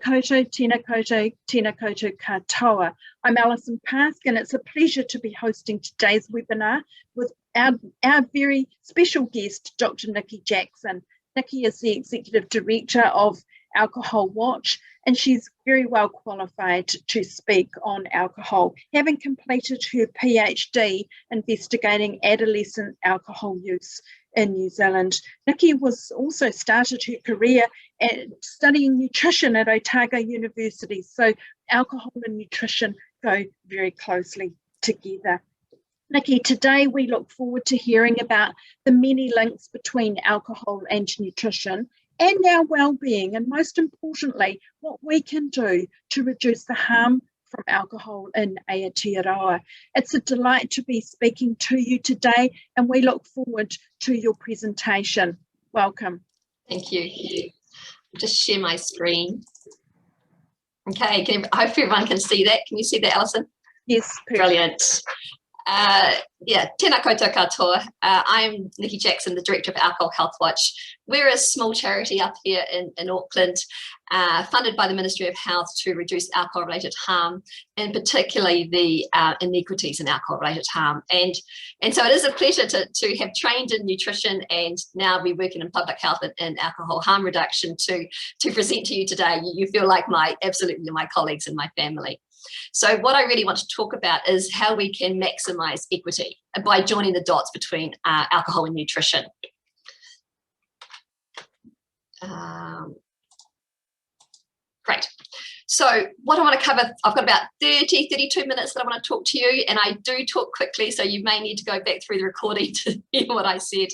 Koto, tēnā koutou katoa. I'm Alison Pask, and it's a pleasure to be hosting today's webinar with our very special guest, Dr. Nikki Jackson. Nikki is the Executive Director of Alcohol Watch, and she's very well qualified to speak on alcohol, having completed her PhD investigating adolescent alcohol use in New Zealand. Nikki was also started her career at studying nutrition at Otago University, so alcohol and nutrition go very closely together. Nikki, today we look forward to hearing about the many links between alcohol and nutrition and our well-being, and most importantly, what we can do to reduce the harm from alcohol in Aotearoa. It's a delight to be speaking to you today, and we look forward to your presentation. Welcome. Thank you. Just share my screen. Okay, I hope everyone can see that. Can you see that, Alison? Yes, perfect. Brilliant. Tēnā koutou katoa. I'm Nikki Jackson, the Director of Alcohol Health Watch. We're a small charity up here in Auckland, funded by the Ministry of Health to reduce alcohol-related harm, and particularly the inequities in alcohol-related harm. And so it is a pleasure to have trained in nutrition and now be working in public health and alcohol harm reduction to present to you today. You feel like absolutely my colleagues and my family. So what I really want to talk about is how we can maximise equity by joining the dots between alcohol and nutrition. Great. So what I want to cover, I've got about 32 minutes that I want to talk to you, and I do talk quickly, so you may need to go back through the recording to hear what I said.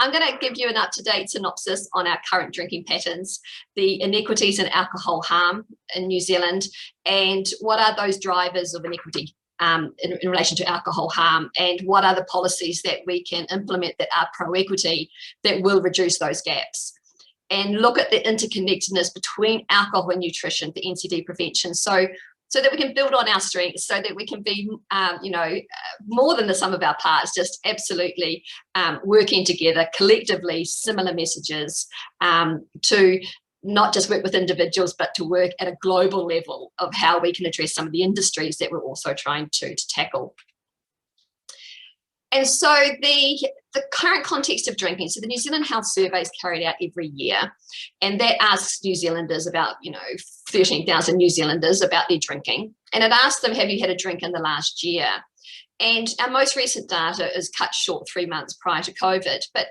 I'm going to give you an up-to-date synopsis on our current drinking patterns, the inequities in alcohol harm in New Zealand, and what are those drivers of inequity in relation to alcohol harm, and what are the policies that we can implement that are pro-equity that will reduce those gaps. And look at the interconnectedness between alcohol and nutrition for NCD prevention, so that we can build on our strengths, so that we can be, more than the sum of our parts, just absolutely working together collectively, similar messages, to not just work with individuals, but to work at a global level of how we can address some of the industries that we're also trying to tackle. And so the current context of drinking, so the New Zealand Health Survey is carried out every year, and that asks New Zealanders about, 13,000 New Zealanders about their drinking, and it asks them, have you had a drink in the last year? And our most recent data is cut short 3 months prior to COVID, but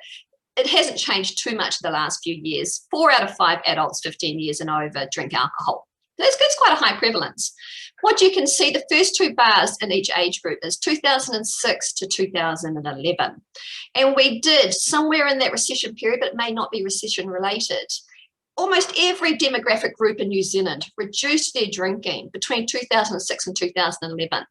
it hasn't changed too much in the last few years. 4 out of 5 adults 15 years and over drink alcohol. That's quite a high prevalence. What you can see, the first 2 bars in each age group is 2006 to 2011. And we did, somewhere in that recession period, but it may not be recession related, almost every demographic group in New Zealand reduced their drinking between 2006 and 2011.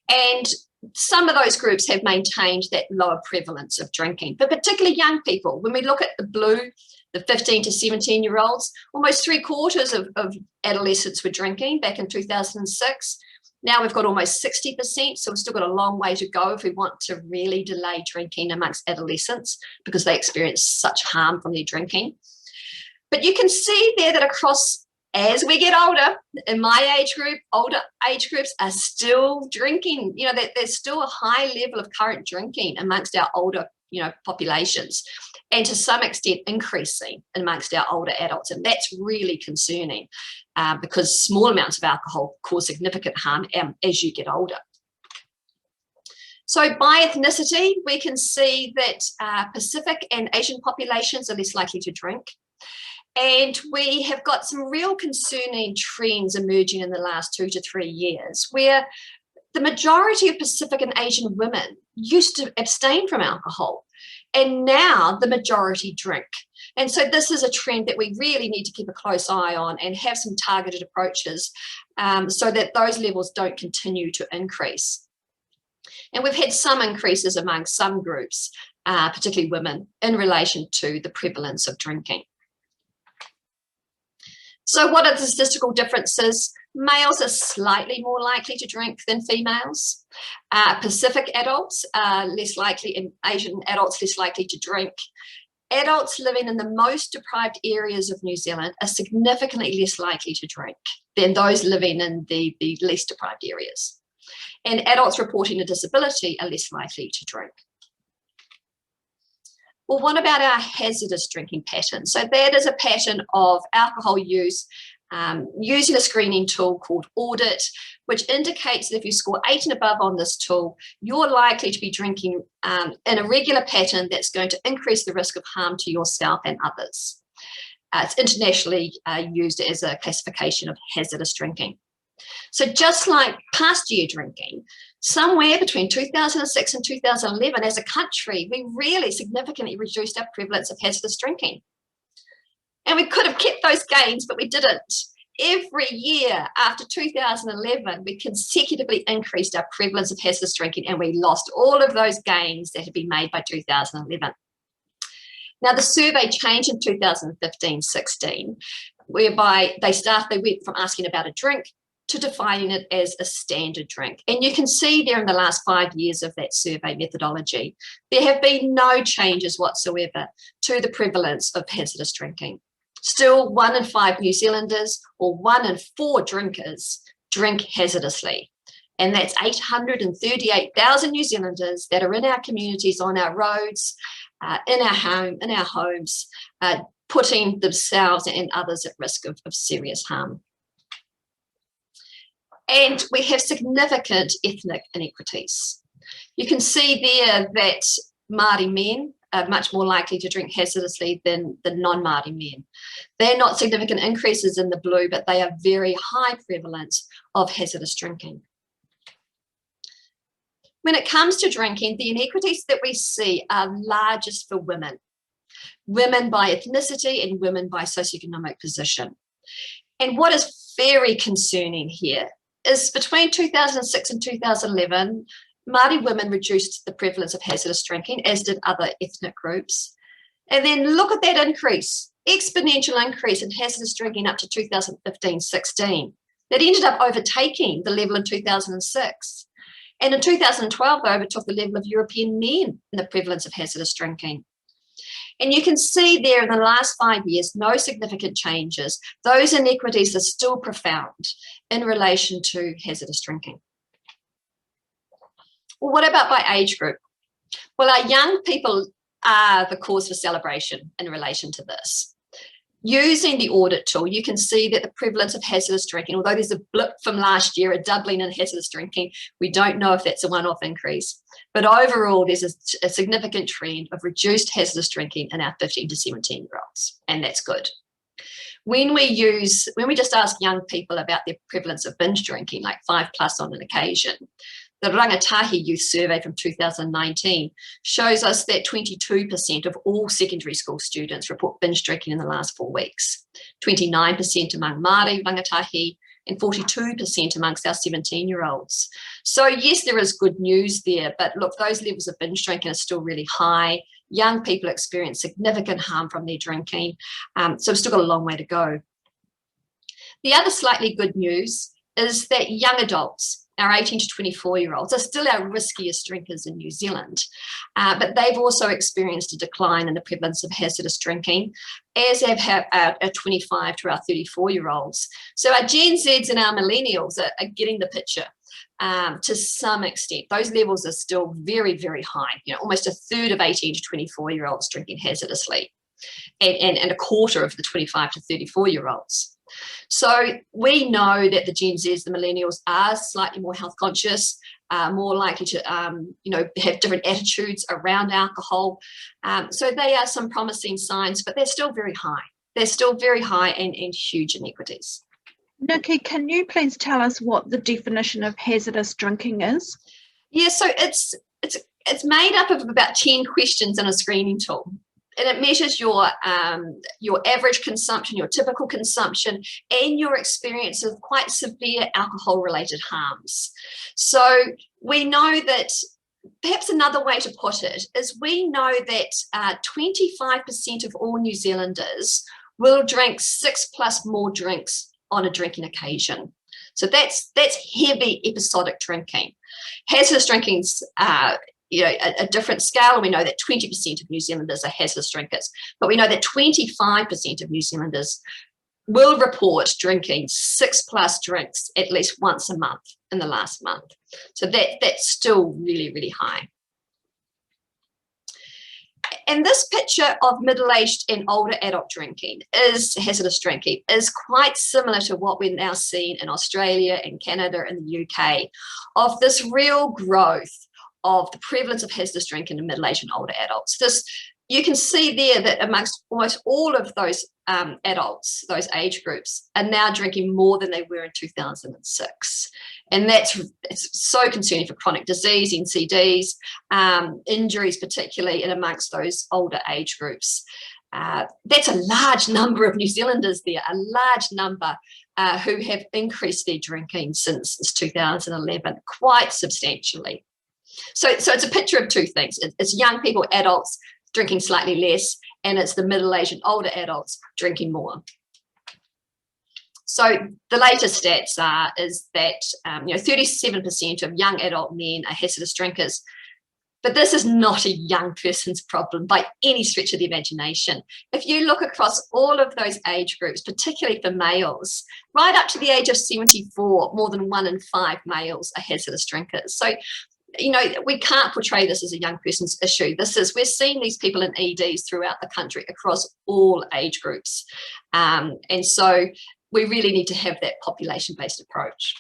And some of those groups have maintained that lower prevalence of drinking, but particularly young people. When we look at the blue, the 15 to 17-year-olds, almost 3/4 of adolescents were drinking back in 2006. Now we've got almost 60%, so we've still got a long way to go if we want to really delay drinking amongst adolescents, because they experience such harm from their drinking. But you can see there that across, as we get older, in my age group, older age groups are still drinking. There's still a high level of current drinking amongst our older, populations, and to some extent increasing amongst our older adults. And that's really concerning because small amounts of alcohol cause significant harm as you get older. So by ethnicity, we can see that Pacific and Asian populations are less likely to drink. And we have got some real concerning trends emerging in the last 2 to 3 years, where the majority of Pacific and Asian women used to abstain from alcohol, and now the majority drink. And so this is a trend that we really need to keep a close eye on and have some targeted approaches so that those levels don't continue to increase. And we've had some increases among some groups, particularly women, in relation to the prevalence of drinking. So what are the statistical differences? Males are slightly more likely to drink than females. Pacific adults are less likely, and Asian adults less likely to drink. adults living in the most deprived areas of New Zealand are significantly less likely to drink than those living in the least deprived areas. And adults reporting a disability are less likely to drink. Well, what about our hazardous drinking pattern? So that is a pattern of alcohol use using a screening tool called Audit, which indicates that if you score 8 and above on this tool, you're likely to be drinking in a regular pattern that's going to increase the risk of harm to yourself and others. It's internationally used as a classification of hazardous drinking. So just like past year drinking, somewhere between 2006 and 2011, as a country, we really significantly reduced our prevalence of hazardous drinking. And we could have kept those gains, but we didn't. Every year after 2011, we consecutively increased our prevalence of hazardous drinking, and we lost all of those gains that had been made by 2011. Now, the survey changed in 2015-16, whereby they went from asking about a drink to defining it as a standard drink. And you can see there in the last 5 years of that survey methodology, there have been no changes whatsoever to the prevalence of hazardous drinking. Still, 1 in 5 New Zealanders or 1 in 4 drinkers drink hazardously. And that's 838,000 New Zealanders that are in our communities, on our roads, in our homes, putting themselves and others at risk of serious harm. And we have significant ethnic inequities. You can see there that Māori men are much more likely to drink hazardously than non-Māori men. They're not significant increases in the blue, but they are very high prevalence of hazardous drinking. When it comes to drinking, the inequities that we see are largest for women by ethnicity and women by socioeconomic position. And what is very concerning here is between 2006 and 2011, Māori women reduced the prevalence of hazardous drinking, as did other ethnic groups. And then look at that increase, exponential increase in hazardous drinking up to 2015-16. That ended up overtaking the level in 2006. And in 2012, they overtook the level of European men in the prevalence of hazardous drinking. And you can see there in the last 5 years, no significant changes. Those inequities are still profound in relation to hazardous drinking. Well, what about by age group? Well, our young people are the cause for celebration in relation to this. Using the audit tool, you can see that the prevalence of hazardous drinking, although there's a blip from last year, a doubling in hazardous drinking, we don't know if that's a one-off increase. But overall, there's a significant trend of reduced hazardous drinking in our 15 to 17-year-olds, and that's good. When we just ask young people about their prevalence of binge drinking, like 5+ on an occasion, the Rangatahi Youth Survey from 2019 shows us that 22% of all secondary school students report binge drinking in the last 4 weeks, 29% among Māori rangatahi, and 42% amongst our 17-year-olds. So yes, there is good news there, but look, those levels of binge drinking are still really high. Young people experience significant harm from their drinking, so we've still got a long way to go. The other slightly good news is that young adults, our 18 to 24-year-olds, are still our riskiest drinkers in New Zealand, but they've also experienced a decline in the prevalence of hazardous drinking, as have our 25 to our 34-year-olds. So our Gen Zs and our millennials are getting the picture to some extent. Those levels are still very, very high. You know, almost a third of 18 to 24-year-olds drinking hazardously, and a quarter of the 25 to 34-year-olds. So we know that the Gen Zs, the millennials, are slightly more health conscious, more likely to, have different attitudes around alcohol. So they are some promising signs, but they're still very high. They're still very high and huge inequities. Nikki, can you please tell us what the definition of hazardous drinking is? Yeah, so it's made up of about 10 questions in a screening tool. And it measures your average consumption, your typical consumption, and your experience of quite severe alcohol-related harms. So we know that, perhaps another way to put it, is we know that 25% of all New Zealanders will drink 6+ more drinks on a drinking occasion. So that's heavy episodic drinking. Hazardous drinking's a different scale. We know that 20% of New Zealanders are hazardous drinkers, but we know that 25% of New Zealanders will report drinking 6+ drinks at least once a month in the last month. So that's still really, really high. And this picture of middle-aged and older adult drinking hazardous drinking is quite similar to what we're now seeing in Australia and Canada and the UK, of this real growth of the prevalence of hazardous drinking in middle-aged and older adults. You can see there that amongst almost all of those adults, those age groups, are now drinking more than they were in 2006. And it's so concerning for chronic disease, NCDs, injuries particularly, and amongst those older age groups. That's a large number of New Zealanders there, a large number who have increased their drinking since 2011, quite substantially. So it's a picture of two things. It's young people, adults, drinking slightly less, and it's the middle-aged and older adults drinking more. So the latest stats is that 37% of young adult men are hazardous drinkers, but this is not a young person's problem by any stretch of the imagination. If you look across all of those age groups, particularly for males, right up to the age of 74, more than 1 in 5 males are hazardous drinkers. So we can't portray this as a young person's issue. We're seeing these people in EDs throughout the country across all age groups. And so we really need to have that population-based approach.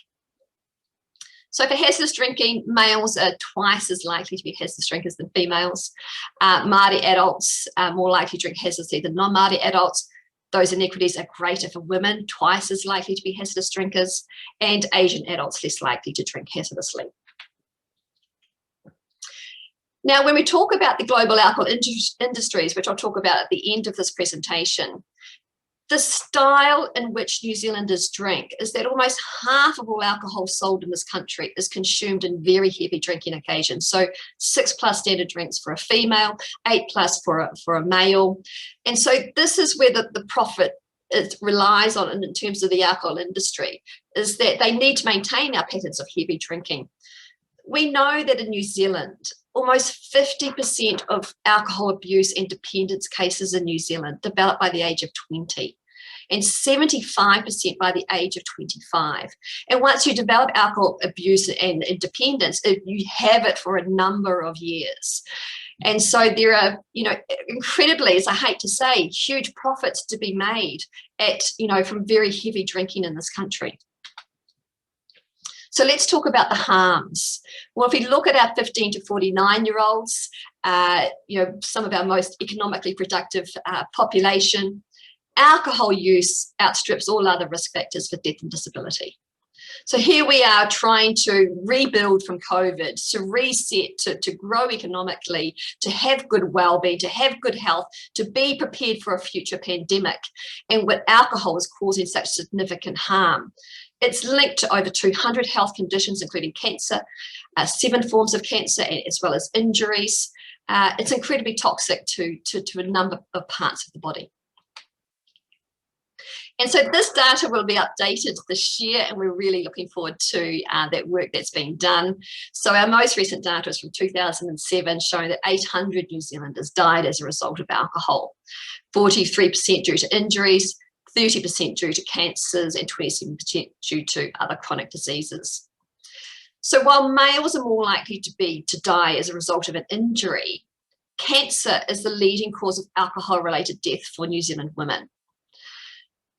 So for hazardous drinking, males are twice as likely to be hazardous drinkers than females. Māori adults are more likely to drink hazardously than non-Māori adults. Those inequities are greater for women, twice as likely to be hazardous drinkers, and Asian adults less likely to drink hazardously. Now, when we talk about the global alcohol industries, which I'll talk about at the end of this presentation, the style in which New Zealanders drink is that almost half of all alcohol sold in this country is consumed in very heavy drinking occasions. So 6+ standard drinks for a female, 8+ for a male. And so this is where the profit relies on in terms of the alcohol industry, is that they need to maintain our patterns of heavy drinking. We know that in New Zealand, almost 50% of alcohol abuse and dependence cases in New Zealand develop by the age of 20, and 75% by the age of 25. And once you develop alcohol abuse and dependence, you have it for a number of years. And so there are, incredibly, as I hate to say, huge profits to be made from very heavy drinking in this country. So let's talk about the harms. Well, if we look at our 15 to 49-year-olds, some of our most economically productive population, alcohol use outstrips all other risk factors for death and disability. So here we are trying to rebuild from COVID, to reset, to grow economically, to have good well-being, to have good health, to be prepared for a future pandemic. And what alcohol is causing such significant harm. It's linked to over 200 health conditions, including cancer, 7 forms of cancer, as well as injuries. It's incredibly toxic to a number of parts of the body. And so this data will be updated this year, and we're really looking forward to that work that's being done. So our most recent data is from 2007, showing that 800 New Zealanders died as a result of alcohol, 43% due to injuries, 30% due to cancers, and 27% due to other chronic diseases. So while males are more likely to die as a result of an injury, cancer is the leading cause of alcohol-related death for New Zealand women.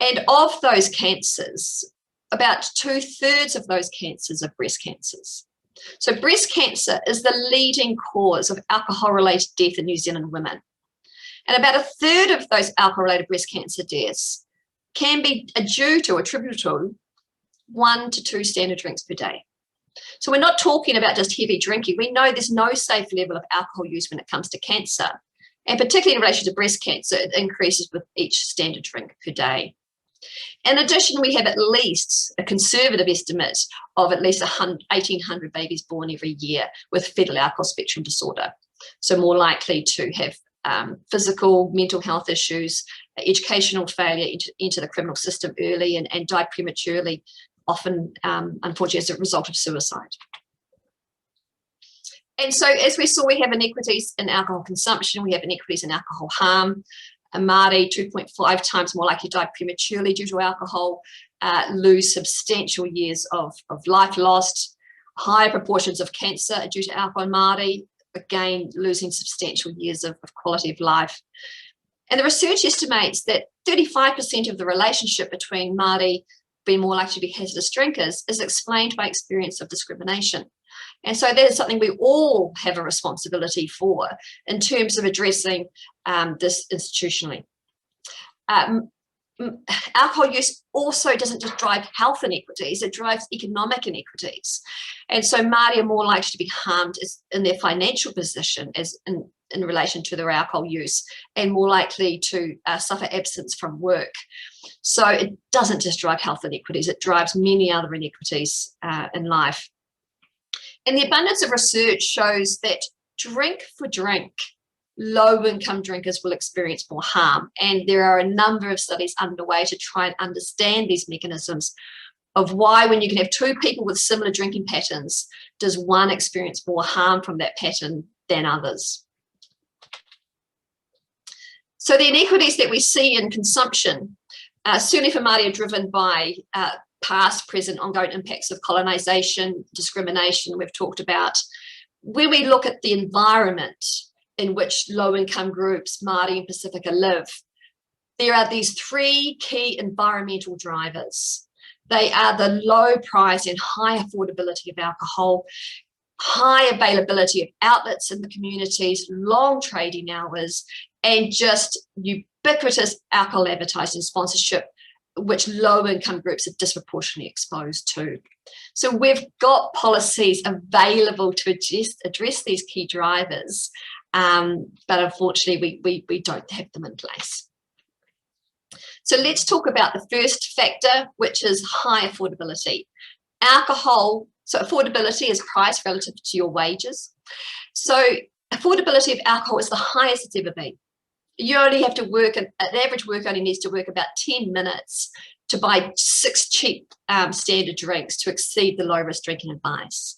And of those cancers, about 2/3 of those cancers are breast cancers. So breast cancer is the leading cause of alcohol-related death in New Zealand women. And about 1/3 of those alcohol-related breast cancer deaths can be due to, attributable to, 1 to 2 standard drinks per day. So we're not talking about just heavy drinking. We know there's no safe level of alcohol use when it comes to cancer. And particularly in relation to breast cancer, it increases with each standard drink per day. In addition, we have at least a conservative estimate of at least 1,800 babies born every year with fetal alcohol spectrum disorder. So more likely to have physical, mental health issues, educational failure, enter the criminal system early and die prematurely, often, unfortunately, as a result of suicide. And so, as we saw, we have inequities in alcohol consumption, we have inequities in alcohol harm. A Māori 2.5 times more likely to die prematurely due to alcohol, lose substantial years of life lost, higher proportions of cancer due to alcohol in Māori, again, losing substantial years of quality of life. And the research estimates that 35% of the relationship between Māori being more likely to be hazardous drinkers is explained by experience of discrimination. And so that is something we all have a responsibility for in terms of addressing this institutionally. Alcohol use also doesn't just drive health inequities, it drives economic inequities. And so Māori are more likely to be harmed in their financial position as in relation to their alcohol use, and more likely to suffer absence from work. So it doesn't just drive health inequities, it drives many other inequities in life. And the abundance of research shows that drink for drink, low-income drinkers will experience more harm. And there are a number of studies underway to try and understand these mechanisms of why, when you can have two people with similar drinking patterns, does one experience more harm from that pattern than others. So the inequities that we see in consumption, certainly for Māori, are driven by past, present, ongoing impacts of colonisation, discrimination we've talked about. When we look at the environment in which low-income groups, Māori and Pacifica, live, there are these three key environmental drivers. They are the low price and high affordability of alcohol, high availability of outlets in the communities, long trading hours, and just ubiquitous alcohol advertising sponsorship, which low-income groups are disproportionately exposed to. So we've got policies available to address these key drivers, but unfortunately we don't have them in place. So let's talk about the first factor, which is high affordability. Alcohol, so affordability is price relative to your wages. So affordability of alcohol is the highest it's ever been. You only have to work, an average worker only needs to work about 10 minutes to buy 6 cheap standard drinks to exceed the low-risk drinking advice.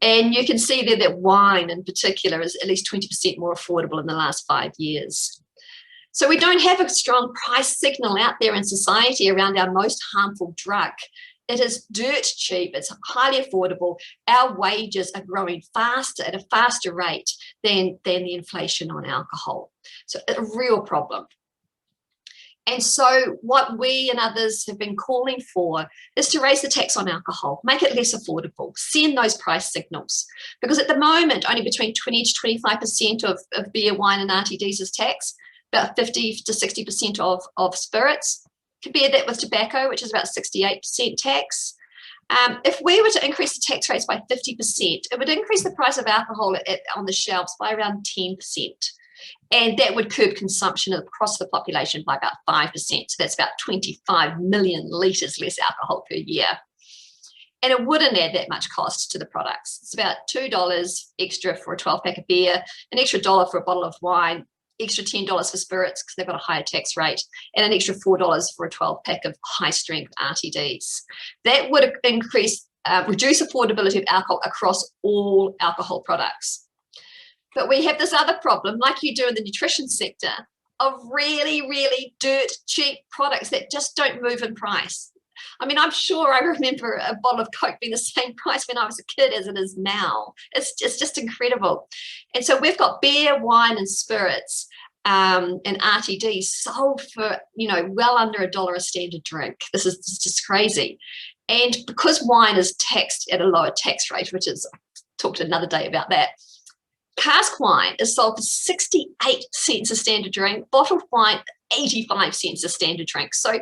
And you can see there that wine in particular is at least 20% more affordable in the last 5 years. So we don't have a strong price signal out there in society around our most harmful drug. It is dirt cheap, it's highly affordable. Our wages are growing faster, at a faster rate than the inflation on alcohol. So a real problem. And so what we and others have been calling for is to raise the tax on alcohol, make it less affordable, send those price signals. Because at the moment, only between 20 to 25% of beer, wine and RTDs is taxed, about 50 to 60% of spirits. Compare that with tobacco, which is about 68% tax. If we were to increase the tax rates by 50%, it would increase the price of alcohol on the shelves by around 10%. And that would curb consumption across the population by about 5%. So that's about 25 million litres less alcohol per year. And it wouldn't add that much cost to the products. It's about $2 extra for a 12-pack of beer, an extra $1 for a bottle of wine, extra $10 for spirits because they've got a higher tax rate, and an extra $4 for a 12-pack of high-strength RTDs. That would reduce affordability of alcohol across all alcohol products. But we have this other problem, like you do in the nutrition sector, of really, really dirt cheap products that just don't move in price. I mean, I'm sure I remember a bottle of Coke being the same price when I was a kid as it is now. It's just incredible. And so we've got beer, wine and spirits and RTDs sold for, well under $1 a standard drink. This is just crazy. And because wine is taxed at a lower tax rate, which is, I'll talk to another day about that, cask wine is sold for 68 cents a standard drink, bottled wine 85 cents a standard drink. So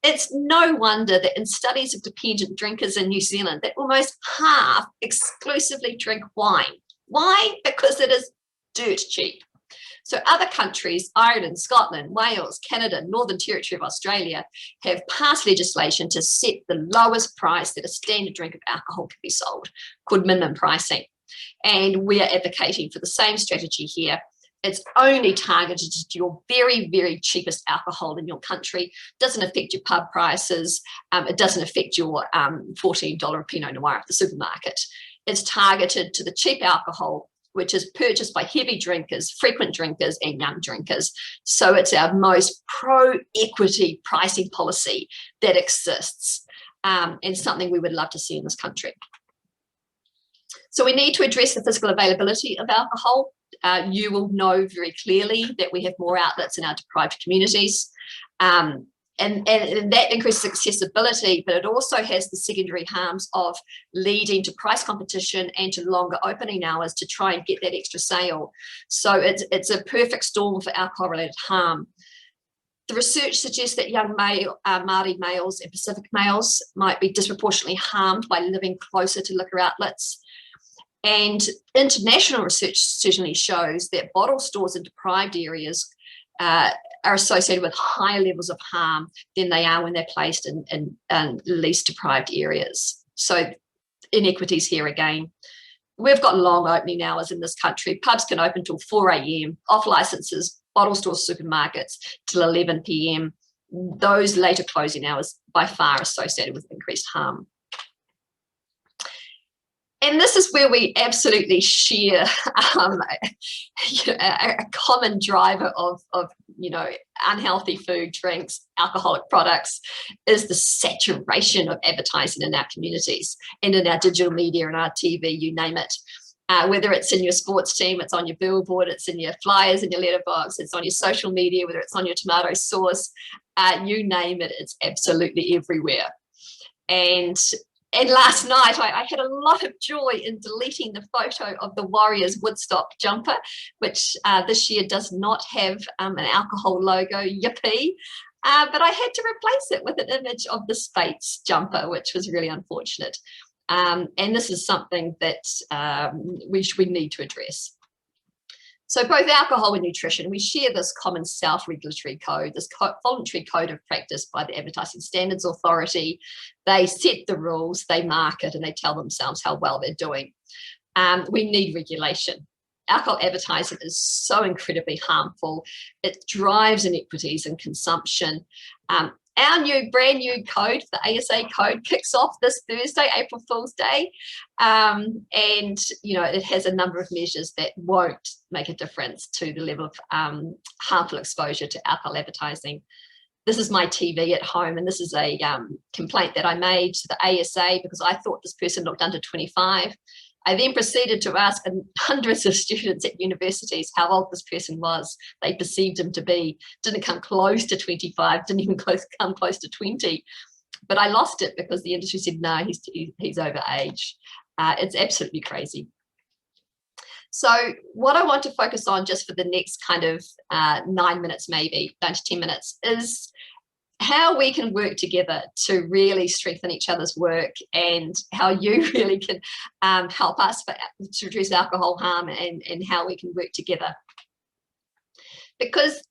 it's no wonder that in studies of dependent drinkers in New Zealand, that almost half exclusively drink wine. Why? Because it is dirt cheap. So other countries, Ireland, Scotland, Wales, Canada, Northern Territory of Australia, have passed legislation to set the lowest price that a standard drink of alcohol can be sold, called minimum pricing. And we are advocating for the same strategy here. It's only targeted to your very, very cheapest alcohol in your country. It doesn't affect your pub prices. It doesn't affect your $14 Pinot Noir at the supermarket. It's targeted to the cheap alcohol which is purchased by heavy drinkers, frequent drinkers, and young drinkers. So it's our most pro-equity pricing policy that exists, and something we would love to see in this country. So we need to address the physical availability of alcohol. You will know very clearly that we have more outlets in our deprived communities. And that increases accessibility, but it also has the secondary harms of leading to price competition and to longer opening hours to try and get that extra sale. So it's a perfect storm for alcohol-related harm. The research suggests that young Māori males and Pacific males might be disproportionately harmed by living closer to liquor outlets. And international research certainly shows that bottle stores in deprived areas are associated with higher levels of harm than they are when they're placed in least deprived areas. So inequities here again. We've got long opening hours in this country. Pubs can open till 4 a.m, off licenses, bottle stores, supermarkets till 11 p.m. Those later closing hours by far associated with increased harm. And this is where we absolutely share a common driver of unhealthy food, drinks, alcoholic products, is the saturation of advertising in our communities and in our digital media and our TV, you name it. Whether it's in your sports team, it's on your billboard, it's in your flyers, in your letterbox, it's on your social media, whether it's on your tomato sauce, you name it, it's absolutely everywhere. And last night, I had a lot of joy in deleting the photo of the Warriors Woodstock jumper, which this year does not have an alcohol logo, yippee. But I had to replace it with an image of the Speight's jumper, which was really unfortunate. And this is something that we need to address. So both alcohol and nutrition, we share this common self-regulatory code, this voluntary code of practice by the Advertising Standards Authority. They set the rules, they market, and they tell themselves how well they're doing. We need regulation. Alcohol advertising is so incredibly harmful. It drives inequities in consumption. Our brand new code, the ASA code, kicks off this Thursday, April Fool's Day. And, it has a number of measures that won't make a difference to the level of harmful exposure to alcohol advertising. This is my TV at home, and this is a complaint that I made to the ASA because I thought this person looked under 25. I then proceeded to ask hundreds of students at universities how old this person was. They perceived him to be, didn't come close to 25, didn't even come close to 20. But I lost it because the industry said, no, he's over age. It's absolutely crazy. So what I want to focus on just for the next kind of 9 minutes, maybe 9 to 10 minutes, is how we can work together to really strengthen each other's work, and how you really can help us to reduce alcohol harm, and how we can work together. Because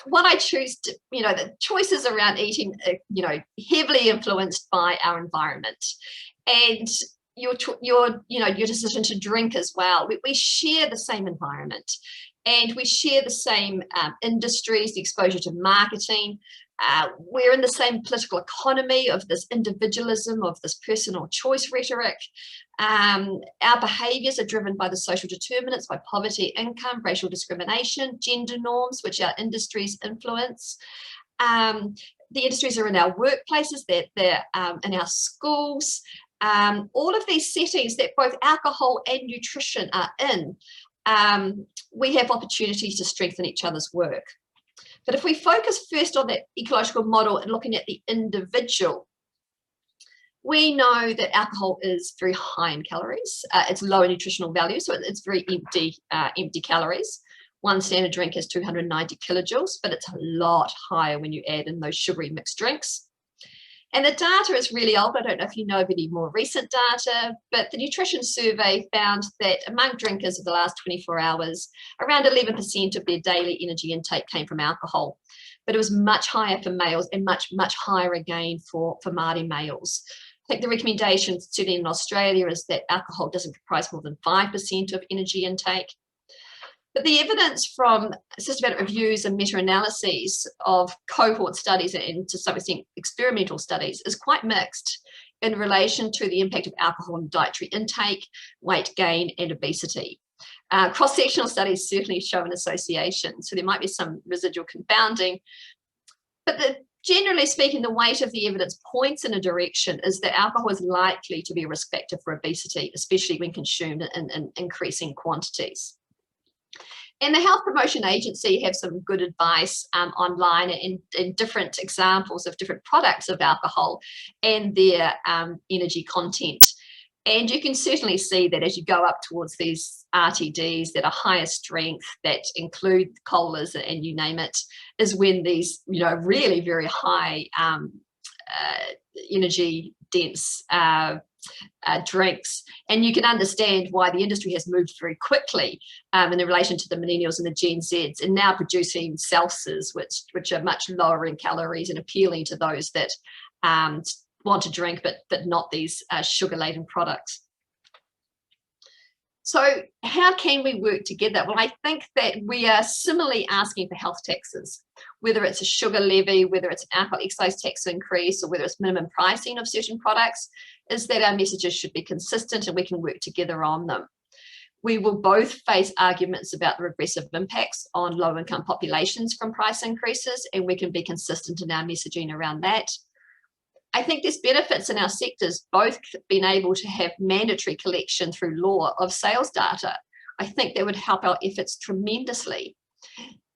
what I choose to, the choices around eating, heavily influenced by our environment, and your decision to drink as well. We share the same environment. And we share the same industries, the exposure to marketing. We're in the same political economy of this individualism, of this personal choice rhetoric. Our behaviours are driven by the social determinants, by poverty, income, racial discrimination, gender norms, which our industries influence. The industries are in our workplaces, they're in our schools. All of these settings that both alcohol and nutrition are in, we have opportunities to strengthen each other's work. But if we focus first on that ecological model and looking at the individual, we know that alcohol is very high in calories. It's low in nutritional value, so it's very empty calories. One standard drink has 290 kilojoules, but it's a lot higher when you add in those sugary mixed drinks. And the data is really old. I don't know if you know of any more recent data, but the nutrition survey found that among drinkers of the last 24 hours, around 11% of their daily energy intake came from alcohol. But it was much higher for males and much, much higher again for Māori males. I think the recommendation, certainly in Australia, is that alcohol doesn't comprise more than 5% of energy intake. But the evidence from systematic reviews and meta-analyses of cohort studies and to some extent experimental studies is quite mixed. in relation to the impact of alcohol on dietary intake, weight gain, and obesity. Cross-sectional studies certainly show an association, so there might be some residual confounding, but generally speaking, the weight of the evidence points in a direction is that alcohol is likely to be a risk factor for obesity, especially when consumed in increasing quantities. And the Health Promotion Agency have some good advice online in different examples of different products of alcohol and their energy content. And you can certainly see that as you go up towards these RTDs that are higher strength, that include colas and you name it, is when these, really very high energy dense drinks. And you can understand why the industry has moved very quickly in relation to the millennials and the Gen Zs, and now producing seltzers, which are much lower in calories and appealing to those that want to drink, but not these sugar-laden products. So how can we work together? Well, I think that we are similarly asking for health taxes, whether it's a sugar levy, whether it's an alcohol excise tax increase, or whether it's minimum pricing of certain products, is that our messages should be consistent and we can work together on them. We will both face arguments about the regressive impacts on low-income populations from price increases, and we can be consistent in our messaging around that. I think there's benefits in our sectors, both being able to have mandatory collection through law of sales data. I think that would help our efforts tremendously.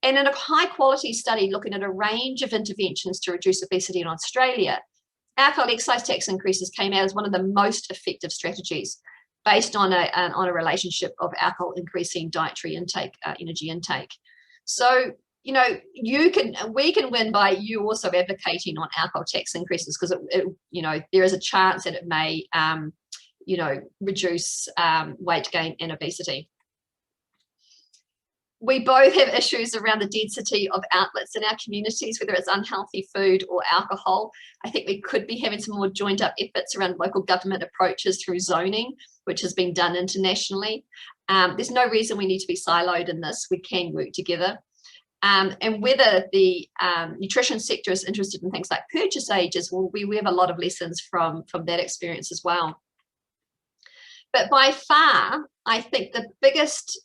And in a high quality study looking at a range of interventions to reduce obesity in Australia, alcohol excise tax increases came out as one of the most effective strategies based on a relationship of alcohol increasing dietary intake, energy intake. So, we can win by you also advocating on alcohol tax increases, because there is a chance that it may, reduce weight gain and obesity. We both have issues around the density of outlets in our communities, whether it's unhealthy food or alcohol. I think we could be having some more joined up efforts around local government approaches through zoning, which has been done internationally. There's no reason we need to be siloed in this. We can work together. And whether the nutrition sector is interested in things like purchase ages, well, we have a lot of lessons from that experience as well. But by far, I think the biggest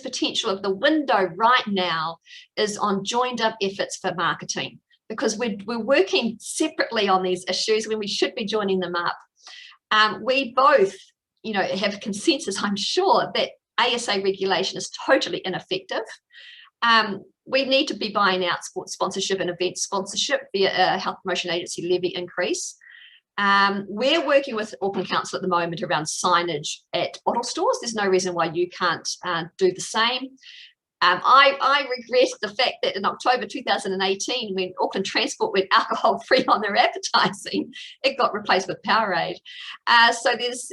potential of the window right now is on joined up efforts for marketing, because we're working separately on these issues when we should be joining them up. We both, have consensus, I'm sure, that ASA regulation is totally ineffective. We need to be buying out sports sponsorship and event sponsorship via a Health Promotion Agency levy increase. We're working with Auckland Council at the moment around signage at bottle stores. There's no reason why you can't do the same. I regret the fact that in October 2018, when Auckland Transport went alcohol free on their advertising, it got replaced with Powerade. So there's,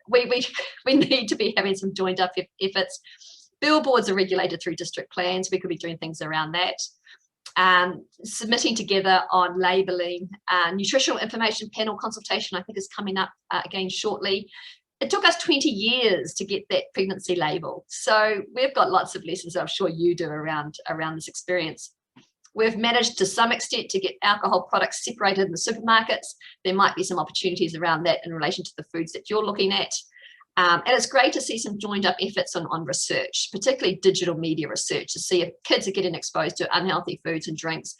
we need to be having some joined up efforts. Billboards are regulated through district plans. We could be doing things around that. Submitting together on labelling. Nutritional information panel consultation, I think, is coming up again shortly. It took us 20 years to get that pregnancy label. So we've got lots of lessons I'm sure you do around this experience. We've managed to some extent to get alcohol products separated in the supermarkets. There might be some opportunities around that in relation to the foods that you're looking at. And it's great to see some joined up efforts on research, particularly digital media research, to see if kids are getting exposed to unhealthy foods and drinks,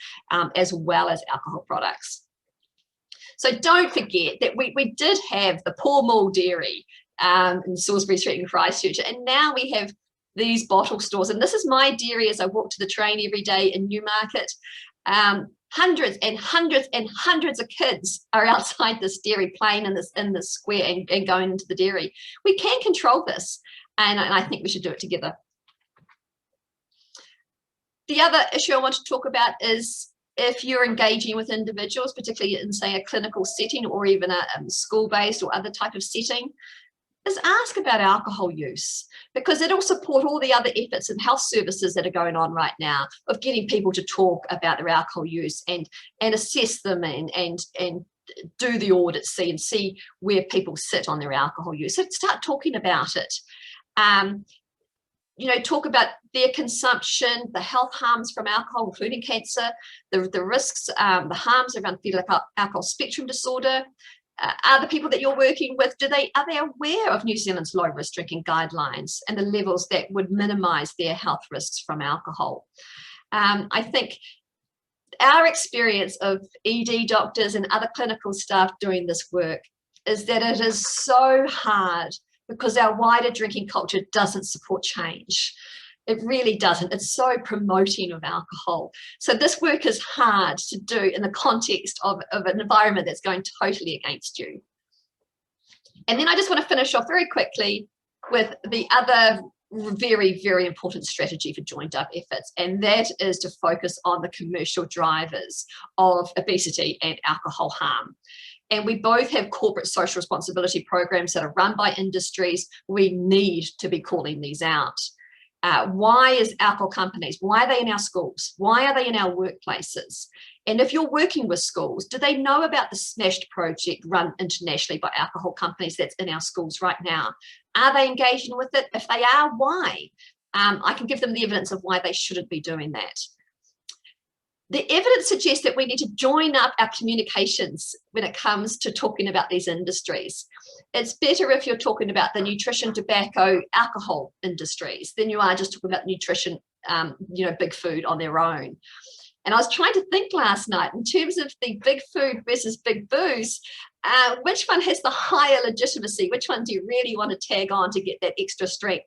as well as alcohol products. So don't forget that we did have the Pall Mall Dairy in Salisbury Street in Christchurch, and now we have these bottle stores. And this is my dairy as I walk to the train every day in Newmarket. Hundreds and hundreds and hundreds of kids are outside this dairy playing in this square and going into the dairy. We can control this, and I think we should do it together. The other issue I want to talk about is if you're engaging with individuals, particularly in, say, a clinical setting or even a school-based or other type of setting, is ask about alcohol use, because it'll support all the other efforts and health services that are going on right now of getting people to talk about their alcohol use and assess them and do the audits, and see where people sit on their alcohol use. So start talking about it. talk about their consumption, the health harms from alcohol, including cancer, the risks, the harms around fetal alcohol spectrum disorder. Are the people that you're working with, are they aware of New Zealand's low risk drinking guidelines and the levels that would minimize their health risks from alcohol? I think our experience of ED doctors and other clinical staff doing this work is that it is so hard because our wider drinking culture doesn't support change. It really doesn't. It's so promoting of alcohol. So this work is hard to do in the context of an environment that's going totally against you. And then I just want to finish off very quickly with the other very, very important strategy for joined up efforts, and that is to focus on the commercial drivers of obesity and alcohol harm. And we both have corporate social responsibility programs that are run by industries. We need to be calling these out. Why is alcohol companies, why are they in our schools? Why are they in our workplaces? And if you're working with schools, do they know about the SMASHED project run internationally by alcohol companies that's in our schools right now? Are they engaging with it? If they are, why? I can give them the evidence of why they shouldn't be doing that. The evidence suggests that we need to join up our communications when it comes to talking about these industries. It's better if you're talking about the nutrition, tobacco, alcohol industries than you are just talking about nutrition, big food on their own. And I was trying to think last night in terms of the big food versus big booze, which one has the higher legitimacy? Which one do you really want to tag on to get that extra strength?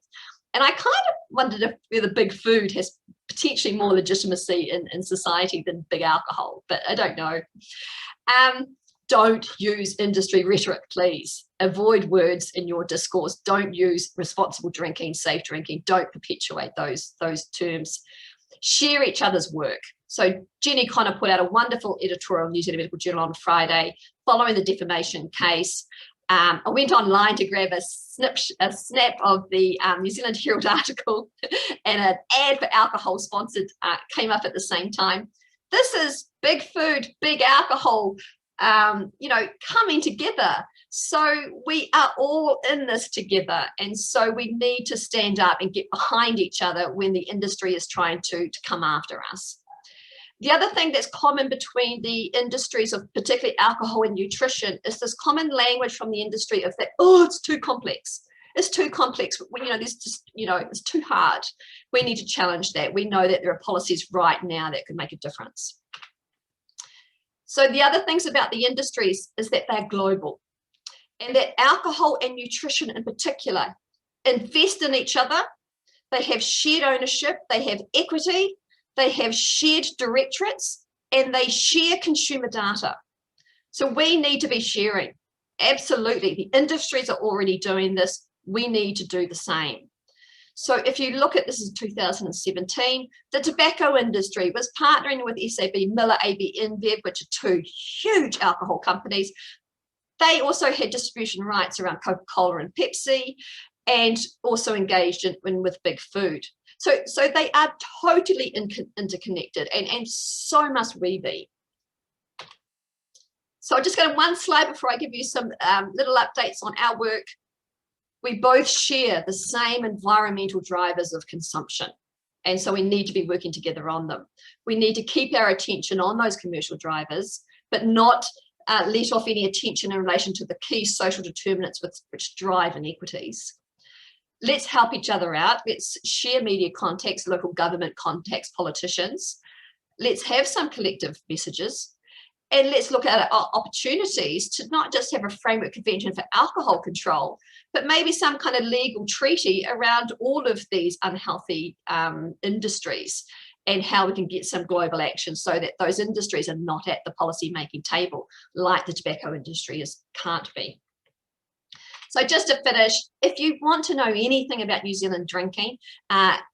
And I kind of wondered if the big food has potentially more legitimacy in society than big alcohol, but I don't know. Don't use industry rhetoric, please. Avoid words in your discourse. Don't use responsible drinking, safe drinking. Don't perpetuate those terms. Share each other's work. So Jenny Connor put out a wonderful editorial in New Zealand Medical Journal on Friday following the defamation case. I went online to grab a snap of the New Zealand Herald article, and an ad for alcohol sponsored came up at the same time. This is big food, big alcohol, coming together. So we are all in this together, and so we need to stand up and get behind each other when the industry is trying to come after us. The other thing that's common between the industries of particularly alcohol and nutrition is this common language from the industry of that, oh, it's too complex. It's too complex. It's too hard. We need to challenge that. We know that there are policies right now that could make a difference. So the other things about the industries is that they're global, and that alcohol and nutrition in particular invest in each other. They have shared ownership. They have equity. They have shared directorates, and they share consumer data. So we need to be sharing. Absolutely. The industries are already doing this. We need to do the same. So if you look at this is 2017, the tobacco industry was partnering with SAB, Miller, AB InBev, which are two huge alcohol companies. They also had distribution rights around Coca-Cola and Pepsi, and also engaged in with big food. So they are totally interconnected, and so must we be. So I'll just go to one slide before I give you some little updates on our work. We both share the same environmental drivers of consumption, and so we need to be working together on them. We need to keep our attention on those commercial drivers, but not let off any attention in relation to the key social determinants which drive inequities. Let's help each other out. Let's share media contacts, local government contacts, politicians. Let's have some collective messages, and let's look at opportunities to not just have a framework convention for alcohol control, but maybe some kind of legal treaty around all of these unhealthy industries, and how we can get some global action so that those industries are not at the policy-making table like the tobacco industry can't be. So just to finish, if you want to know anything about New Zealand drinking,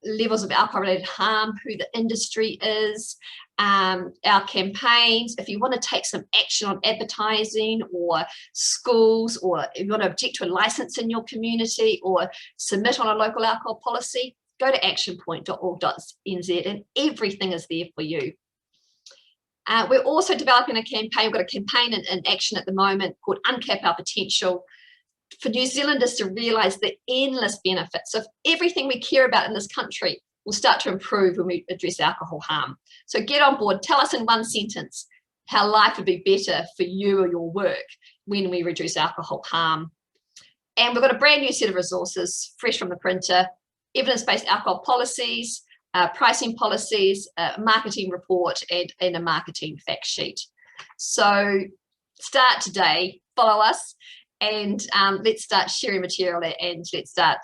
levels of alcohol-related harm, who the industry is, our campaigns, if you want to take some action on advertising or schools, or if you want to object to a licence in your community or submit on a local alcohol policy, go to actionpoint.org.nz, and everything is there for you. We're also developing a campaign. We've got a campaign in action at the moment called Uncap Our Potential. for New Zealanders to realise the endless benefits of everything we care about in this country will start to improve when we address alcohol harm. So get on board. Tell us in one sentence how life would be better for you or your work when we reduce alcohol harm. And we've got a brand new set of resources, fresh from the printer, evidence-based alcohol policies, pricing policies, marketing report, and a marketing fact sheet. So start today, follow us, and let's start sharing material, and let's start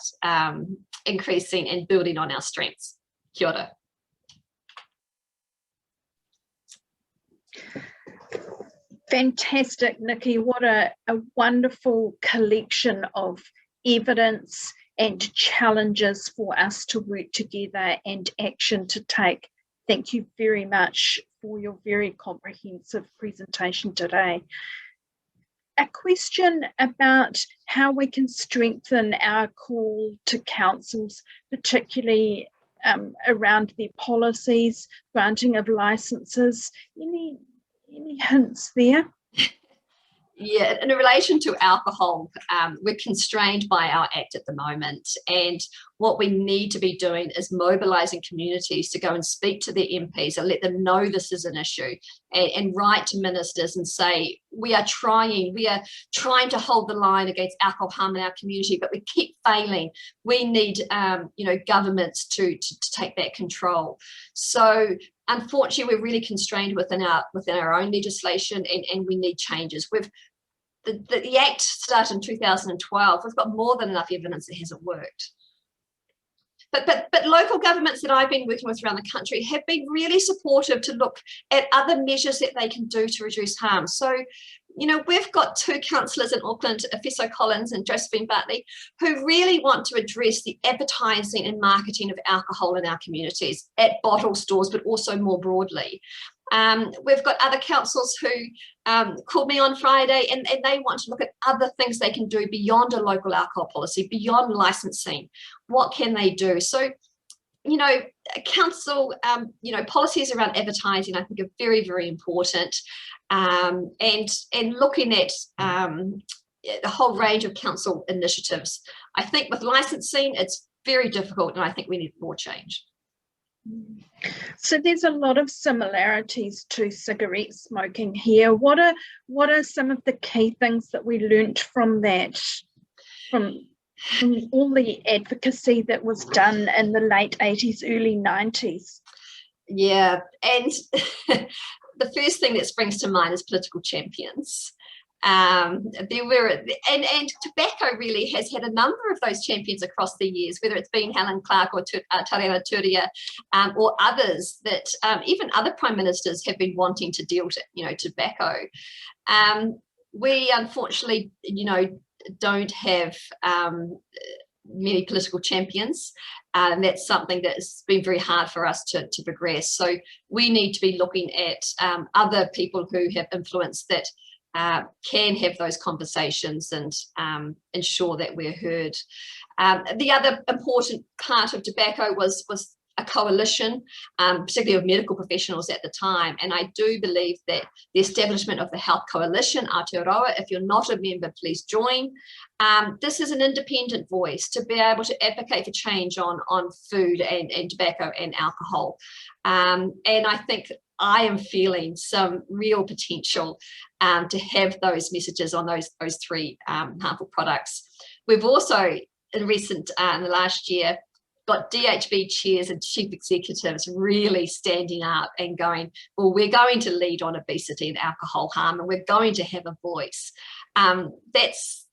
increasing and building on our strengths. Kia ora. Fantastic, Nikki. What a wonderful collection of evidence and challenges for us to work together and action to take. Thank you very much for your very comprehensive presentation today. A question about how we can strengthen our call to councils, particularly around their policies, granting of licences. Any hints there? Yeah, in relation to alcohol, we're constrained by our Act at the moment, and what we need to be doing is mobilising communities to go and speak to their MPs and let them know this is an issue, and write to ministers and say, we are trying to hold the line against alcohol harm in our community, but we keep failing. We need governments to take that control. So unfortunately, we're really constrained within our own legislation, and we need changes. The Act started in 2012. We've got more than enough evidence it hasn't worked. But local governments that I've been working with around the country have been really supportive to look at other measures that they can do to reduce harm. So, we've got two councillors in Auckland, Efeso Collins and Josephine Bartley, who really want to address the advertising and marketing of alcohol in our communities at bottle stores, but also more broadly. We've got other councils who called me on Friday, and they want to look at other things they can do beyond a local alcohol policy, beyond licensing. What can they do? So, council, policies around advertising, I think, are very, very important. And looking at the whole range of council initiatives. I think with licensing, it's very difficult, and I think we need more change. So there's a lot of similarities to cigarette smoking here. What are some of the key things that we learnt from that, from all the advocacy that was done in the late 80s, early 90s? Yeah, and the first thing that springs to mind is political champions. There were, and tobacco really has had a number of those champions across the years, whether it's been Helen Clark or Tariana Turia, or others that even other prime ministers have been wanting to deal with, tobacco. We unfortunately, don't have many political champions, and that's something that's been very hard for us to progress. So we need to be looking at other people who have influence that can have those conversations and ensure that we're heard. The other important part of tobacco was a coalition, particularly of medical professionals at the time. And I do believe that the establishment of the Health Coalition, Aotearoa, if you're not a member, please join. This is an independent voice to be able to advocate for change on food and tobacco and alcohol. And I think I am feeling some real potential to have those messages on those three harmful products. We've also, in the last year, got DHB chairs and chief executives really standing up and going, well, we're going to lead on obesity and alcohol harm, and we're going to have a voice. It's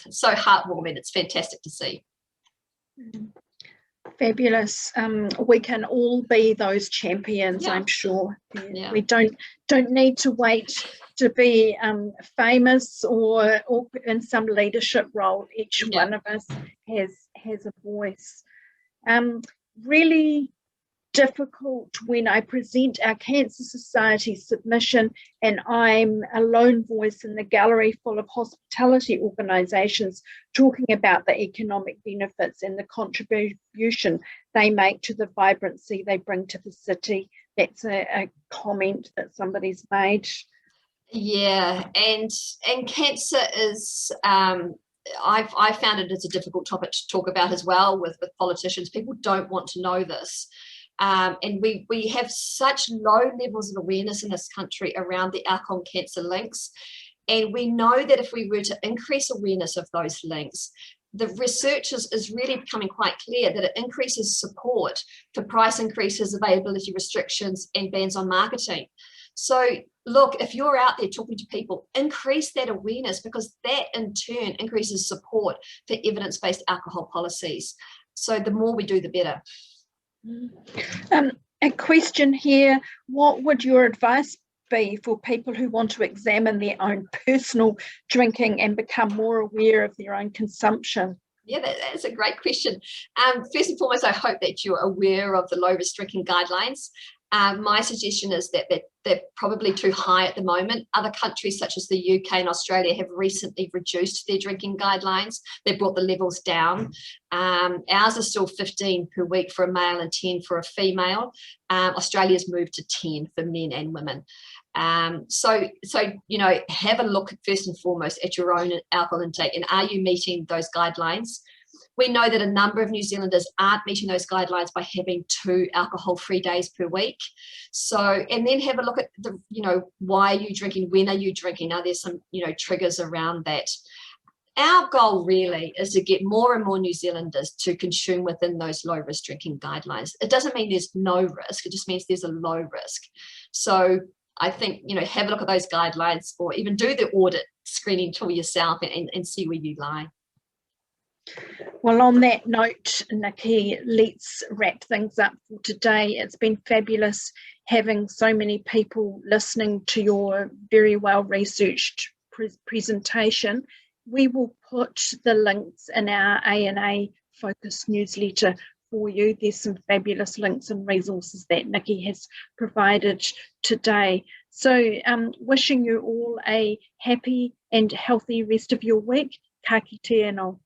so heartwarming. It's fantastic to see. Fabulous. We can all be those champions, yeah. I'm sure. Yeah. We don't need to wait to be famous or in some leadership role. Each one of us has a voice. Really difficult when I present our Cancer Society submission and I'm a lone voice in the gallery full of hospitality organisations talking about the economic benefits and the contribution they make to the vibrancy they bring to the city. That's a comment that somebody's made. Yeah, and cancer is I found it as a difficult topic to talk about as well with politicians. People don't want to know this. And we have such low levels of awareness in this country around the alcohol and cancer links. And we know that if we were to increase awareness of those links, the research is really becoming quite clear that it increases support for price increases, availability restrictions, and bans on marketing. So look, if you're out there talking to people, increase that awareness, because that in turn increases support for evidence-based alcohol policies. So the more we do, the better. A question here, what would your advice be for people who want to examine their own personal drinking and become more aware of their own consumption? Yeah, that's a great question. First and foremost, I hope that you're aware of the low risk drinking guidelines. My suggestion is that they're probably too high at the moment. Other countries such as the UK and Australia have recently reduced their drinking guidelines. They brought the levels down. Ours is still 15 per week for a male and 10 for a female. Australia's moved to 10 for men and women. So you know, have a look first and foremost at your own alcohol intake, and are you meeting those guidelines? We know that a number of New Zealanders aren't meeting those guidelines by having 2 alcohol-free days per week. So, and then have a look at the, you know, why are you drinking? When are you drinking? Are there some, you know, triggers around that? Our goal really is to get more and more New Zealanders to consume within those low risk drinking guidelines. It doesn't mean there's no risk. It just means there's a low risk. So I think, you know, have a look at those guidelines, or even do the audit screening tool yourself and see where you lie. Well, on that note, Nikki, let's wrap things up for today. It's been fabulous having so many people listening to your very well researched presentation. We will put the links in our ANA Focus newsletter for you. There's some fabulous links and resources that Nikki has provided today. So wishing you all a happy and healthy rest of your week. Ka kite anō.